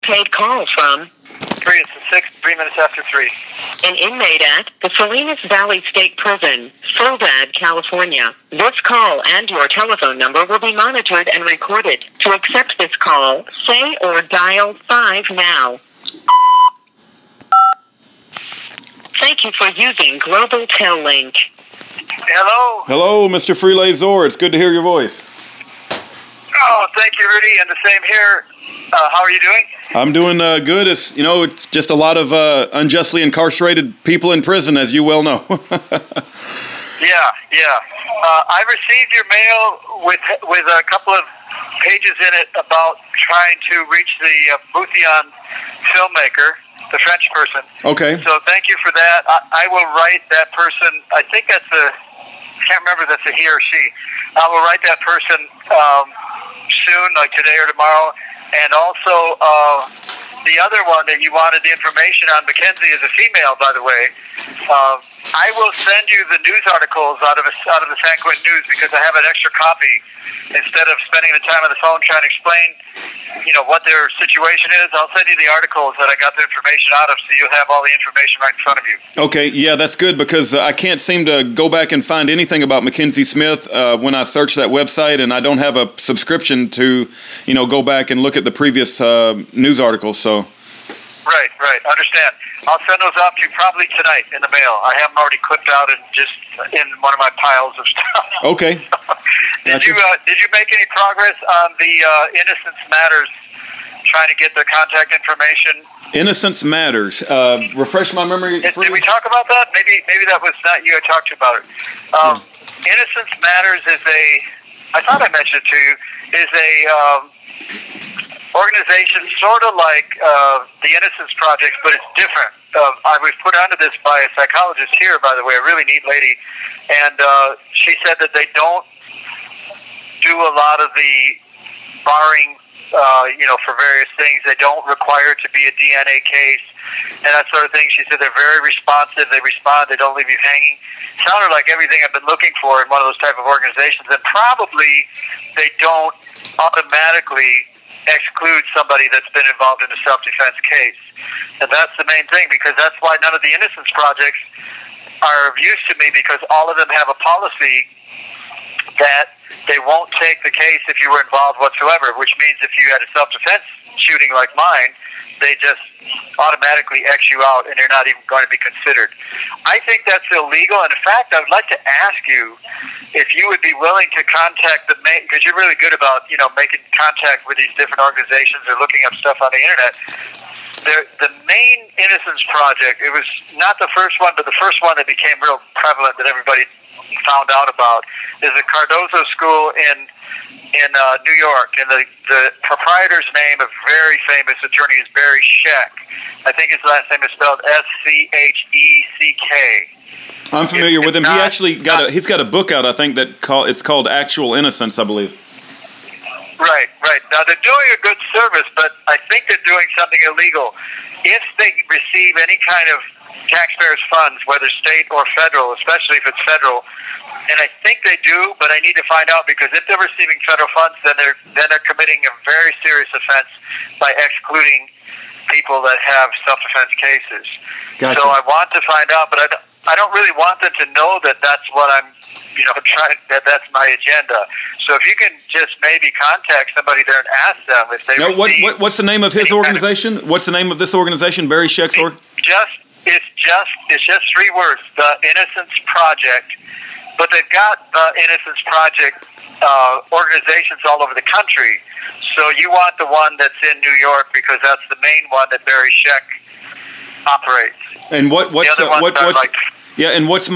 Paid call from 3, it's 3 minutes after 3. an inmate at the Salinas Valley State Prison, Soledad, California. This call and your telephone number will be monitored and recorded. To accept this call, say or dial 5 now. Thank you for using Global Tel Link. Hello? Hello, Mr. Free Lazor. It's good to hear your voice. Oh, thank you, Rudy, and the same here. How are you doing? I'm doing good. It's just a lot of unjustly incarcerated people in prison, as you well know. Yeah. I received your mail with a couple of pages in it about trying to reach the Bouthian filmmaker, the French person. Okay. So thank you for that. I will write that person. I think that's I can't remember if that's a he or she. I will write that person soon, like today or tomorrow. And also, the other one that you wanted the information on, Mackenzie is a female, by the way. I will send you the news articles out of the San Quentin News because I have an extra copy. Instead of spending the time on the phone trying to explain, what their situation is, I'll send you the articles that I got the information out of, so you'll have all the information right in front of you. Okay, yeah, that's good because I can't seem to go back and find anything about Mackenzie Smith when I search that website, and I don't have a subscription to, go back and look at the previous news articles. So. Right. Understand. I'll send those out to you probably tonight in the mail. I have them already clipped out and just in one of my piles of stuff. Okay. Did you make any progress on the Innocence Matters, trying to get their contact information? Innocence Matters. Refresh my memory. Did we talk about that? Maybe that was not you I talked to about it. Innocence Matters is I thought I mentioned it to you, is a organization sort of like the Innocence Project, but it's different. I was put onto this by a psychologist here, by the way, a really neat lady, and she said that they don't do a lot of the barring, for various things. They don't require it to be a DNA case and that sort of thing. She said they're very responsive. They respond. They don't leave you hanging. Sounded like everything I've been looking for in one of those type of organizations, and probably they don't automatically exclude somebody that's been involved in a self-defense case. And that's the main thing, because that's why none of the Innocence Projects are of use to me, because all of them have a policy that they won't take the case if you were involved whatsoever, which means if you had a self-defense shooting like mine, they just automatically X you out and you're not even going to be considered. I think that's illegal, and in fact, I would like to ask you if you would be willing to contact the main, because you're really good about, making contact with these different organizations or looking up stuff on the internet. The main Innocence Project, it was not the first one, but the first one that became real prevalent that everybody found out about, is the Cardozo School in New York, and the proprietor's name, a very famous attorney, is Barry Scheck. I think his last name is spelled Scheck. I'm familiar with him. He actually he's got a book out, I think, it's called Actual Innocence, I believe. Right. Now they're doing a good service, but I think they're doing something illegal. If they receive any kind of taxpayers' funds, whether state or federal, especially if it's federal, and I think they do, but I need to find out, because if they're receiving federal funds, then they're committing a very serious offense by excluding people that have self-defense cases. Gotcha. So I want to find out, but I don't really want them to know that that's what I'm, that's my agenda. So if you can just maybe contact somebody there and ask them if they. Now, what's the name of his organization? What's the name of this organization, Barry Scheck's org? It's just 3 words, the Innocence Project. But they've got Innocence Project organizations all over the country. So you want the one that's in New York, because that's the main one that Barry Scheck operates. And what's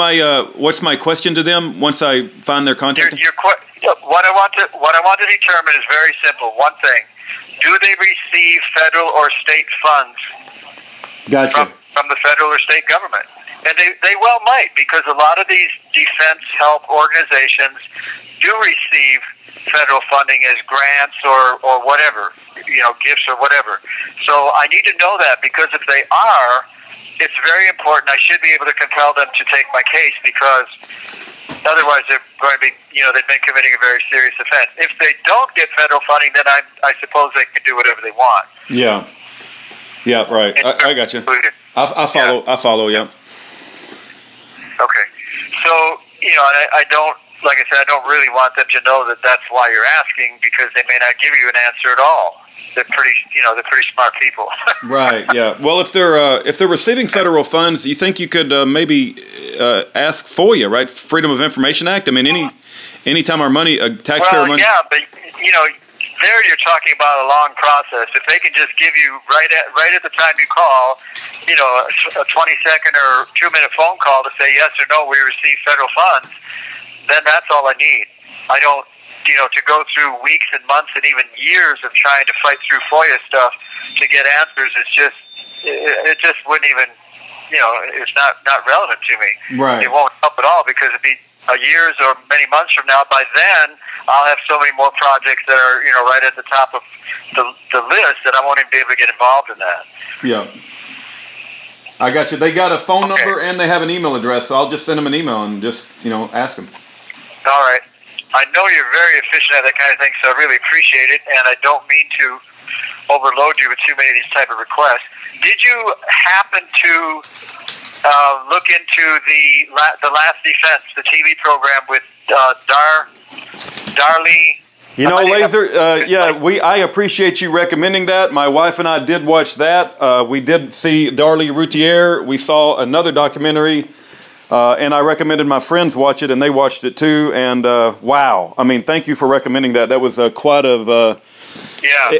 my question to them once I find their contact? What I want to determine is very simple. One thing: do they receive federal or state funds? Gotcha. From the federal or state government? And they well might, because a lot of these defense help organizations do receive federal funding as grants or whatever, gifts or whatever. So I need to know that, because if they are, it's very important. I should be able to compel them to take my case, because otherwise they're going to be, they've been committing a very serious offense. If they don't get federal funding, then I suppose they can do whatever they want. Yeah. Yeah, right. I got you. I follow. Yeah. I follow. Yeah. Okay. So, you know, I don't, like I said, I don't really want them to know that that's why you're asking, because they may not give you an answer at all. They're pretty smart people. Right. Yeah. Well, if they're receiving federal funds, you think you could maybe ask FOIA, right? Freedom of Information Act. I mean, anytime our money, taxpayer money. Yeah, but you know, there you're talking about a long process. If they can just give you right at the time you call, you know, a 20-second or 2-minute phone call to say yes or no, we received federal funds, then that's all I need. I don't, you know, to go through weeks and months and even years of trying to fight through FOIA stuff to get answers. It just wouldn't even, you know, it's not relevant to me. Right. It won't help at all, because it'd be years or many months from now. By then, I'll have so many more projects that are, you know, right at the top of the list that I won't even be able to get involved in that. Yeah. I got you. They got a phone number and they have an email address, so I'll just send them an email and just, you know, ask them. All right. I know you're very efficient at that kind of thing, so I really appreciate it, and I don't mean to overload you with too many of these type of requests. Did you happen to look into the Last Defense, the TV program with Darlie? You know, Lazor, yeah, I appreciate you recommending that. My wife and I did watch that. We did see Darlie Routier. We saw another documentary, and I recommended my friends watch it, and they watched it too. And wow, I mean, thank you for recommending that. That was quite a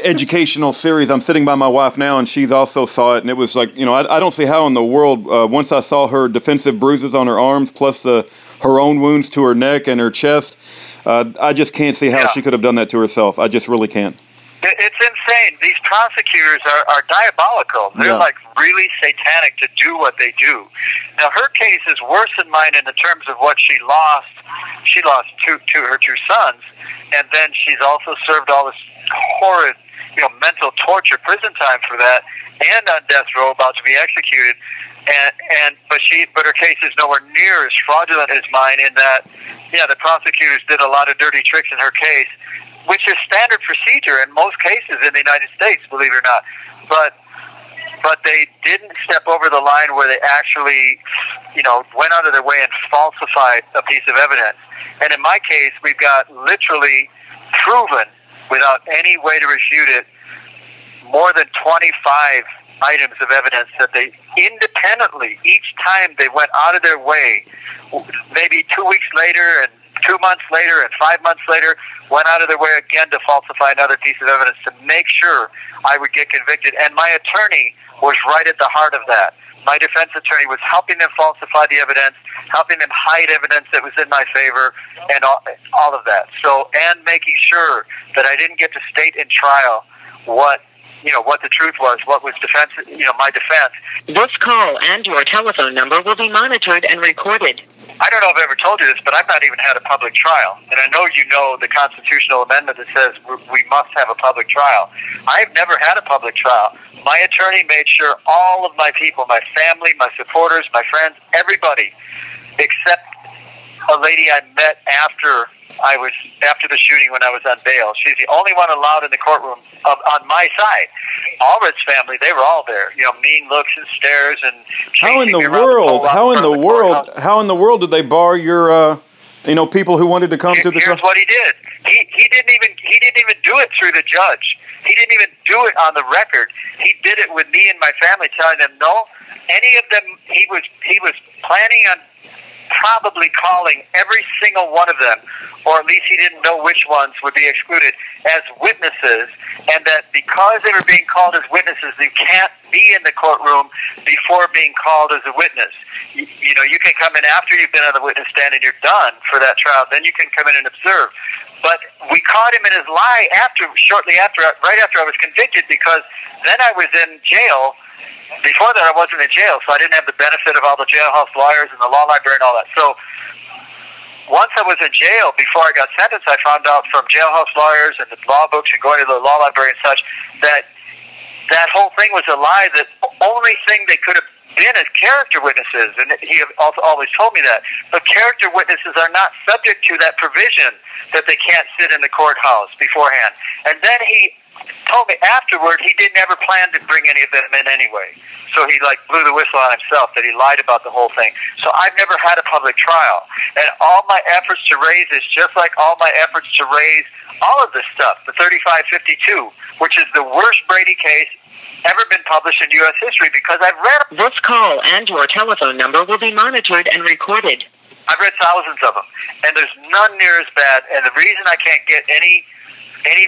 educational series. I'm sitting by my wife now, and she's also saw it, and it was like, you know, I don't see how in the world, once I saw her defensive bruises on her arms, plus her own wounds to her neck and her chest, I just can't see how she could have done that to herself. I just really can't. It's insane. These prosecutors are diabolical. They're like really satanic to do what they do. Now, her case is worse than mine in the terms of what she lost. She lost her two sons, and then she's also served all this horrid, you know, mental torture, prison time for that, and on death row, about to be executed. But her case is nowhere near as fraudulent as mine, in that, the prosecutors did a lot of dirty tricks in her case, which is standard procedure in most cases in the United States, believe it or not. But they didn't step over the line where they actually, you know, went out of their way and falsified a piece of evidence. And in my case, we've got literally proven, without any way to refute it, more than 25 items of evidence that they independently, each time they went out of their way, maybe 2 weeks later and 2 months later and 5 months later, went out of their way again to falsify another piece of evidence to make sure I would get convicted. And my attorney was right at the heart of that. My defense attorney was helping them falsify the evidence, helping them hide evidence that was in my favor, and all of that. So, and making sure that I didn't get to state in trial what the truth was, what was defense, my defense. This call and your telephone number will be monitored and recorded. I don't know if I've ever told you this, but I've not even had a public trial. And I know you know the constitutional amendment that says we must have a public trial. I've never had a public trial. My attorney made sure all of my people, my family, my supporters, my friends, everybody, except a lady I met after the shooting when I was on bail. She's the only one allowed in the courtroom on my side. Allred's family, they were all there. You know, mean looks and stares and how in the world did they bar your people who wanted to come to the trial? Here's what he did. He didn't even do it through the judge. He didn't even do it on the record. He did it with me and my family, telling them no. Any of them, he was planning on probably calling every single one of them, or at least he didn't know which ones would be excluded, as witnesses, and that because they were being called as witnesses, you can't be in the courtroom before being called as a witness. You can come in after you've been on the witness stand and you're done for that trial, then you can come in and observe. But we caught him in his lie right after I was convicted, because then I was in jail. Before that, I wasn't in jail, so I didn't have the benefit of all the jailhouse lawyers and the law library and all that. So once I was in jail, before I got sentenced, I found out from jailhouse lawyers and the law books and going to the law library and such that whole thing was a lie, that the only thing they could have been as character witnesses, and he also always told me that. But character witnesses are not subject to that provision that they can't sit in the courthouse beforehand. And then he told me afterward he didn't ever plan to bring any of them in anyway. So he like blew the whistle on himself that he lied about the whole thing. So I've never had a public trial. And all my efforts to raise this, just like all my efforts to raise all of this stuff, the 3552, which is the worst Brady case ever been published in U.S. history, because I've read... This call and your telephone number will be monitored and recorded. I've read thousands of them, and there's none near as bad. And the reason I can't get any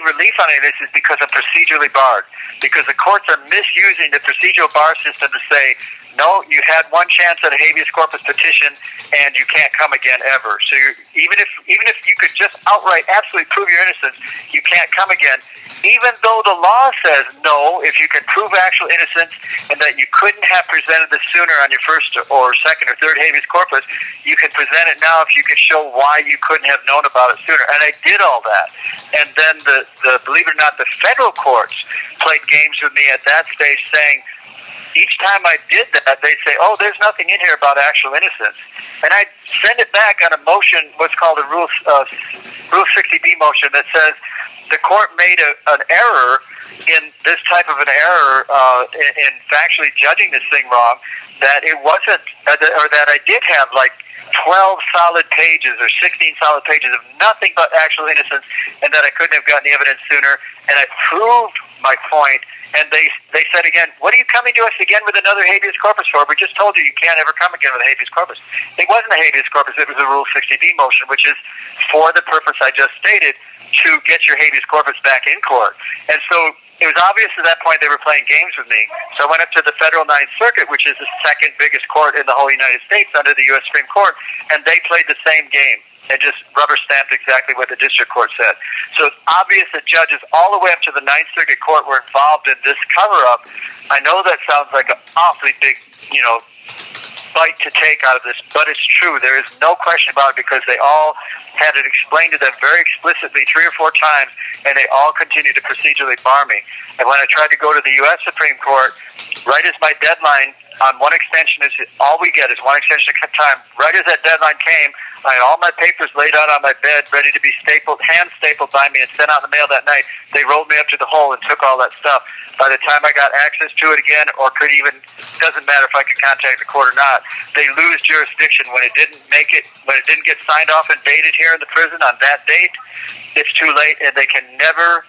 relief on any of this is because I'm procedurally barred. Because the courts are misusing the procedural bar system to say, no, you had one chance at a habeas corpus petition, and you can't come again ever. So even if you could just outright absolutely prove your innocence, you can't come again. Even though the law says no, if you can prove actual innocence and that you couldn't have presented this sooner on your first or second or third habeas corpus, you can present it now if you can show why you couldn't have known about it sooner. And I did all that. And then the believe it or not, the federal courts played games with me at that stage, saying, each time I did that, they'd say, oh, there's nothing in here about actual innocence. And I'd send it back on a motion, what's called a Rule 60B motion, that says the court made an error in this type of an error in factually judging this thing wrong, that it wasn't, or that I did have like 12 solid pages or 16 solid pages of nothing but actual innocence, and that I couldn't have gotten the evidence sooner. And I proved my point. And they said again, what are you coming to us again with another habeas corpus for? We just told you you can't ever come again with a habeas corpus. It wasn't a habeas corpus, it was a Rule 60B motion, which is for the purpose I just stated, to get your habeas corpus back in court. And so it was obvious at that point they were playing games with me. So I went up to the Federal Ninth Circuit, which is the second biggest court in the whole United States under the U.S. Supreme Court, and they played the same game and just rubber stamped exactly what the district court said. So it's obvious that judges all the way up to the Ninth Circuit Court were involved in this cover-up. I know that sounds like an awfully big, bite to take out of this, but it's true. There is no question about it, because they all had it explained to them very explicitly 3 or 4 times, and they all continued to procedurally bar me. And when I tried to go to the U.S. Supreme Court, right as my deadline on one extension is all we get is one extension at a time, right as that deadline came, I had all my papers laid out on my bed, ready to be stapled, hand stapled by me and sent out in the mail that night. They rolled me up to the hole and took all that stuff. By the time I got access to it again, or could even, doesn't matter if I could contact the court or not, they lose jurisdiction when it didn't make it, when it didn't get signed off and dated here in the prison on that date. It's too late, and they can never,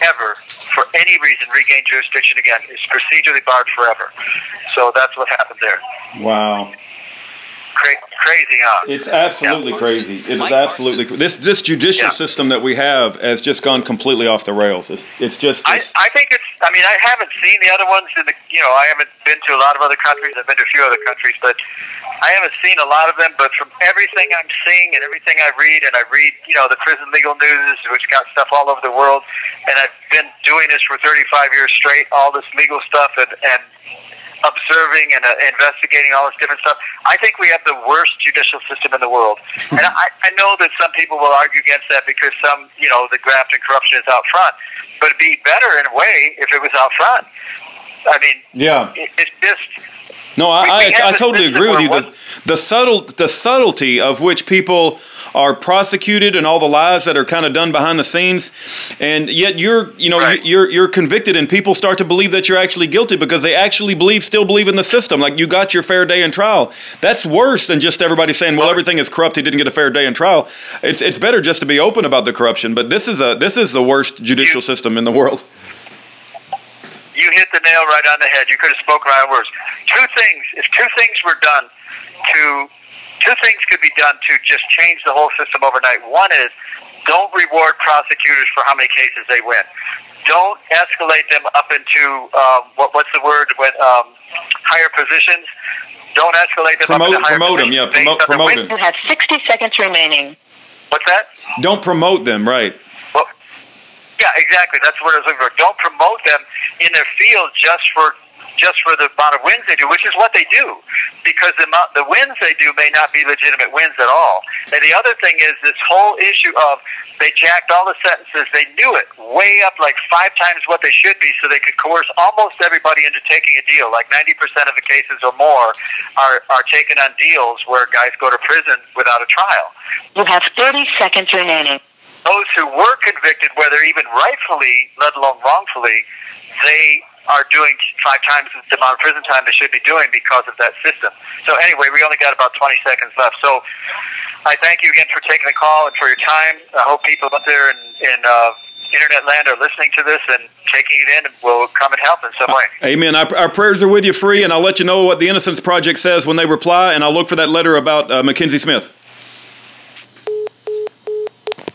ever, for any reason, regain jurisdiction again. It's procedurally barred forever. So that's what happened there. Wow. Crazy, huh? It's absolutely crazy. It is absolutely this judicial system that we have has just gone completely off the rails. It's just. I think it's. I mean, I haven't seen the other ones in the. I haven't been to a lot of other countries. I've been to a few other countries, but I haven't seen a lot of them. But from everything I'm seeing and everything I read, and I read, the prison legal news, which got stuff all over the world, and I've been doing this for 35 years straight. All this legal stuff and observing and investigating all this different stuff. I think we have the worst judicial system in the world. And I know that some people will argue against that because the graft and corruption is out front. But it'd be better in a way if it was out front. I mean, yeah, it's just... No, I totally agree with you. The subtlety of which people are prosecuted and all the lies that are kind of done behind the scenes, and yet you're convicted, and people start to believe that you're actually guilty because they actually still believe in the system. Like, you got your fair day in trial. That's worse than just everybody saying, "Well, everything is corrupt. He didn't get a fair day in trial." It's better just to be open about the corruption. But this is the worst judicial system in the world. You hit the nail right on the head. You could have spoken my words. If two things could be done to just change the whole system overnight. One is, don't reward prosecutors for how many cases they win. Don't escalate them up into, what's the word, higher positions. Don't escalate them up into higher positions. Promote them. You have 60 seconds remaining. What's that? Don't promote them, right. Yeah, exactly. That's what I was looking for. Don't promote them in their field just for the amount of wins they do, which is what they do, because the wins they do may not be legitimate wins at all. And the other thing is this whole issue of they jacked all the sentences. They knew it way up like 5 times what they should be, so they could coerce almost everybody into taking a deal. Like 90% of the cases or more are taken on deals where guys go to prison without a trial. You have 30 seconds remaining. those who were convicted, whether even rightfully, let alone wrongfully, they are doing 5 times the amount of prison time they should be doing because of that system. So anyway, we only got about 20 seconds left. So I thank you again for taking the call and for your time. I hope people out there in internet land are listening to this and taking it in and will come and help in some way. Amen. Our prayers are with you, Free, and I'll let you know what the Innocence Project says when they reply, and I'll look for that letter about Mackenzie Smith.